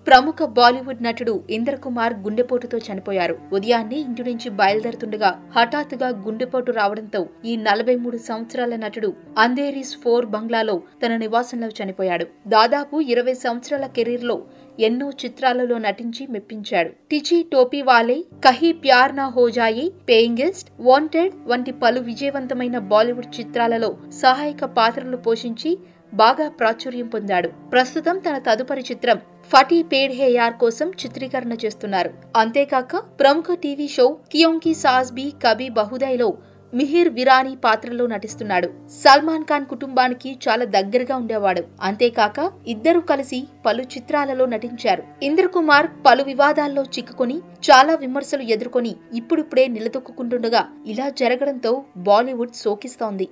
ప్రముఖ బాలీవుడ్ నటుడు ఇంద్ర కుమార్ గుండెపోటుతో చనిపోయారు. ఉదయాన్నే ఇంటి నుంచి బయలుదేరుతుండగా హఠాత్తుగా గుండెపోటు రావడంతో ఈ 43 సంవత్సరాల నటుడు అంధేరీస్ 4 బంగ్లాలో తన నివాసంలో చనిపోయాడు. దాదాపు 20 సంవత్సరాల కెరీర్ లో ఎన్నో చిత్రాలలో నటించి మెప్పించాడు. టిచి టోపీ వాలే, కహీ ప్యార్ నా హో జాయే, పేయింగ్ గెస్ట్, వాంటెడ్ వంటి పలు విజయవంతమైన బాలీవుడ్ చిత్రాలలో సహాయక పాత్రలు పోషించి బాగా ప్రాచుర్యం పొందాడు. ప్రస్తుతం తన తదుపరి చిత్రం ఫటీ పేడ్ హే యార్ కోసం చిత్రీకరణ చేస్తున్నారు. అంతేకాక ప్రముఖ టీవీ షో కియోంకి సాస్ భీ కభీ బహుదైలో మిహిర్ విరానీ పాత్రలో నటిస్తున్నాడు. సల్మాన్ ఖాన్ కుటుంబానికి చాలా దగ్గరగా ఉండేవాడు. అంతేకాక ఇద్దరు కలిసి పలు చిత్రాలలో నటించారు. ఇంద్ర కుమార్ పలు వివాదాల్లో చిక్కుకొని చాలా విమర్శలు ఎదుర్కొని ఇప్పుడిప్పుడే నిలదొక్కుంటుండగా ఇలా జరగడంతో బాలీవుడ్ శోకిస్తోంది.